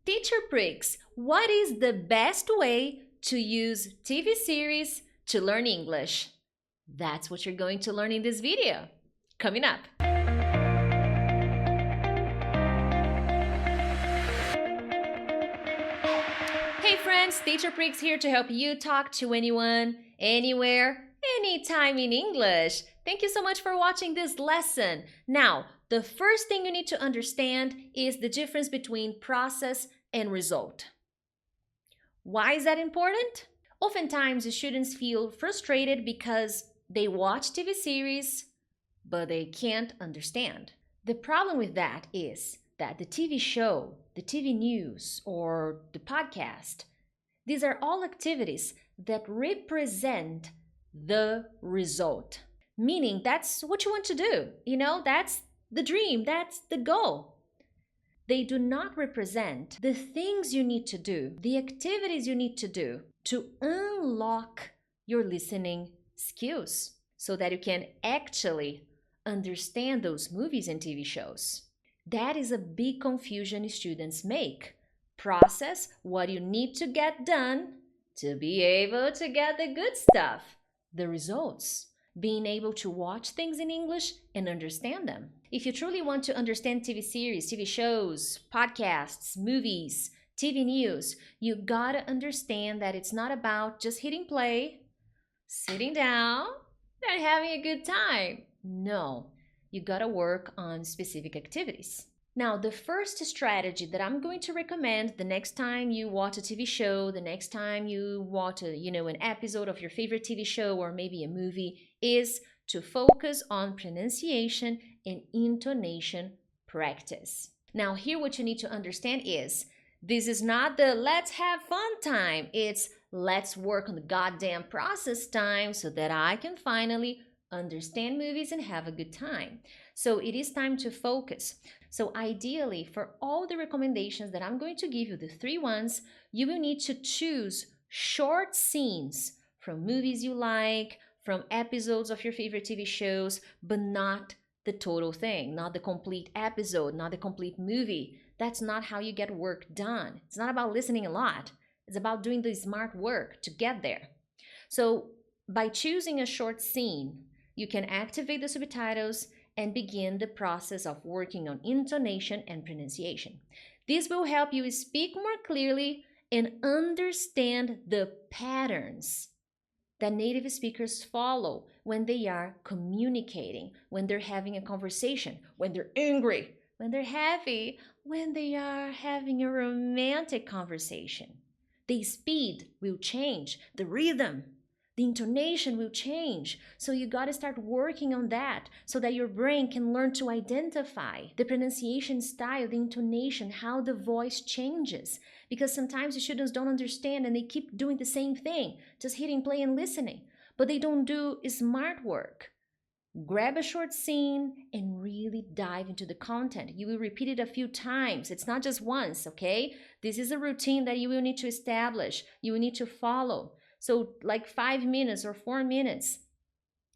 Teacher Pricks, what is the best way to use TV series to learn English? That's what you're going to learn in this video. Coming up. Hey friends, Teacher Pricks here to help you talk to anyone, anywhere, anytime in English. Thank you so much for watching this lesson. Now, the first thing you need to understand is the difference between process and result. Why is that important? Oftentimes, the students feel frustrated because they watch TV series, but they can't understand. The problem with that is that the TV show, the TV news, or the podcast, these are all activities that represent the result. Meaning that's what you want to do. That's the dream, that's the goal. They do not represent the things you need to do, the activities you need to do to unlock your listening skills so that you can actually understand those movies and TV shows. That is a big confusion students make. Process what you need to get done to be able to get the good stuff, the results. Being able to watch things in English and understand them. If you truly want to understand TV series, TV shows, podcasts, movies, TV news, you gotta understand that it's not about just hitting play, sitting down, and having a good time. No, you gotta work on specific activities. Now, the first strategy that I'm going to recommend the next time you watch a TV show, the next time you watch an episode of your favorite TV show or maybe a movie is to focus on pronunciation and intonation practice. Now, here what you need to understand is this is not the let's have fun time. It's let's work on the goddamn process time so that I can finally understand movies and have a good time. So it is time to focus. So ideally, for all the recommendations that I'm going to give you, the 3 ones, you will need to choose short scenes from movies you like, from episodes of your favorite TV shows, but not the total thing, not the complete episode, not the complete movie. That's not how you get work done. It's not about listening a lot. It's about doing the smart work to get there. So by choosing a short scene, you can activate the subtitles and begin the process of working on intonation and pronunciation. This will help you speak more clearly and understand the patterns that native speakers follow when they are communicating, when they're having a conversation, when they're angry, when they're happy, when they are having a romantic conversation. The speed will change, the rhythm, the intonation will change. So you got to start working on that so that your brain can learn to identify the pronunciation style, the intonation, how the voice changes. Because sometimes the students don't understand and they keep doing the same thing, just hitting play and listening. But they don't do smart work. Grab a short scene and really dive into the content. You will repeat it a few times. It's not just once, okay? This is a routine that you will need to establish. You will need to follow. So like 5 minutes or 4 minutes.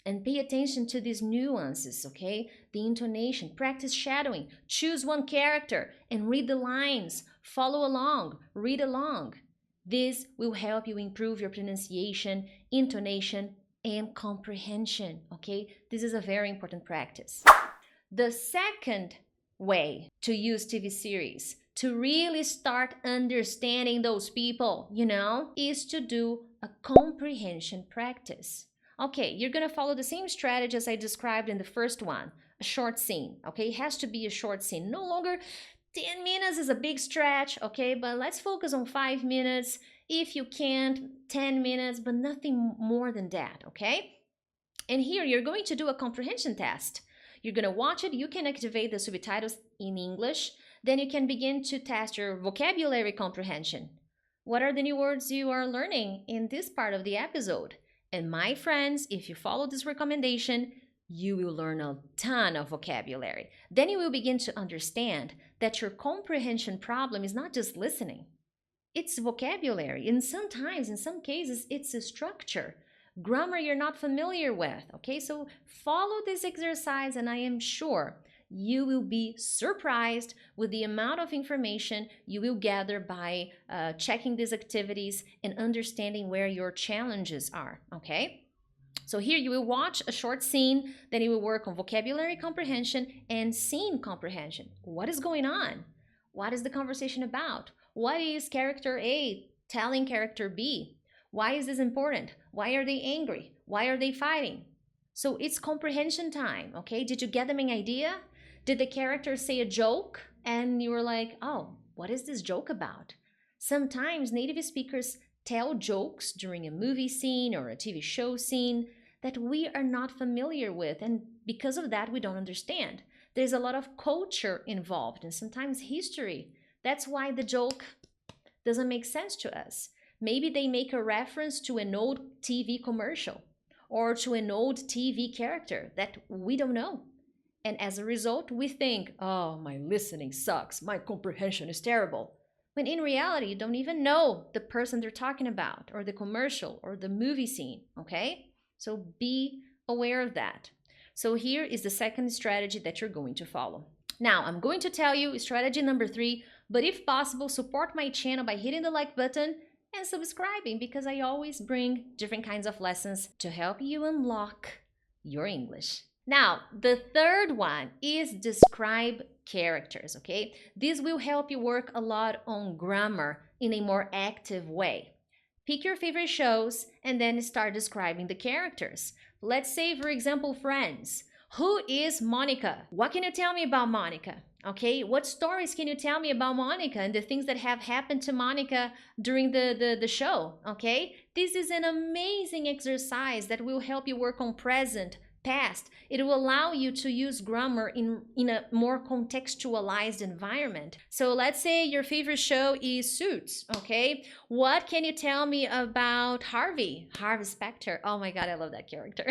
And pay attention to these nuances, okay? The intonation, practice shadowing. Choose one character and read the lines. Follow along, read along. This will help you improve your pronunciation, intonation, and comprehension, okay? This is a very important practice. The second way to use TV series to really start understanding those people, is to do a comprehension practice. Okay, you're gonna follow the same strategy as I described in the first one, a short scene, okay? It has to be a short scene. No longer 10 minutes is a big stretch, okay? But let's focus on 5 minutes. If you can't, 10 minutes, but nothing more than that, okay? And here you're going to do a comprehension test. You're gonna watch it, you can activate the subtitles in English, then you can begin to test your vocabulary comprehension. What are the new words you are learning in this part of the episode? And my friends, if you follow this recommendation, you will learn a ton of vocabulary. Then you will begin to understand that your comprehension problem is not just listening. It's vocabulary. And sometimes, in some cases, it's a structure. Grammar you're not familiar with, okay? So follow this exercise and I am sure you will be surprised with the amount of information you will gather by checking these activities and understanding where your challenges are, okay? So here you will watch a short scene, then you will work on vocabulary comprehension and scene comprehension. What is going on? What is the conversation about? What is character A telling character B? Why is this important? Why are they angry? Why are they fighting? So it's comprehension time, okay? Did you get the main idea? Did the character say a joke and you were like, oh, what is this joke about? Sometimes native speakers tell jokes during a movie scene or a TV show scene that we are not familiar with, and because of that, we don't understand. There's a lot of culture involved and sometimes history. That's why the joke doesn't make sense to us. Maybe they make a reference to an old TV commercial or to an old TV character that we don't know. And as a result, we think, oh, my listening sucks, my comprehension is terrible. When in reality, you don't even know the person they're talking about, or the commercial, or the movie scene, okay? So be aware of that. So here is the second strategy that you're going to follow. Now, I'm going to tell you strategy number 3, but if possible, support my channel by hitting the like button and subscribing, because I always bring different kinds of lessons to help you unlock your English. Now, the third one is describe characters, okay? This will help you work a lot on grammar in a more active way. Pick your favorite shows and then start describing the characters. Let's say, for example, Friends. Who is Monica? What can you tell me about Monica? Okay, what stories can you tell me about Monica and the things that have happened to Monica during the show? Okay, this is an amazing exercise that will help you work on present, past. It will allow you to use grammar in a more contextualized environment. So let's say your favorite show is Suits, okay? What can you tell me about Harvey Specter? Oh my God, I love that character.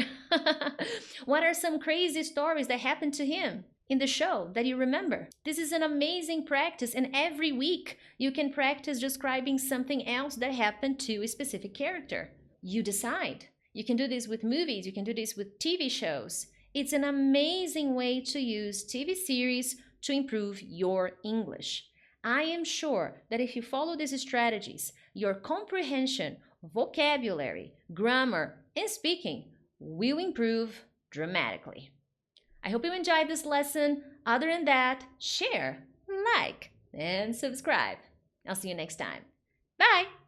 What are some crazy stories that happened to him in the show that you remember? This is an amazing practice, and every week you can practice describing something else that happened to a specific character. You decide. You can do this with movies, you can do this with TV shows. It's an amazing way to use TV series to improve your English. I am sure that if you follow these strategies, your comprehension, vocabulary, grammar, and speaking will improve dramatically. I hope you enjoyed this lesson. Other than that, share, like, and subscribe. I'll see you next time. Bye!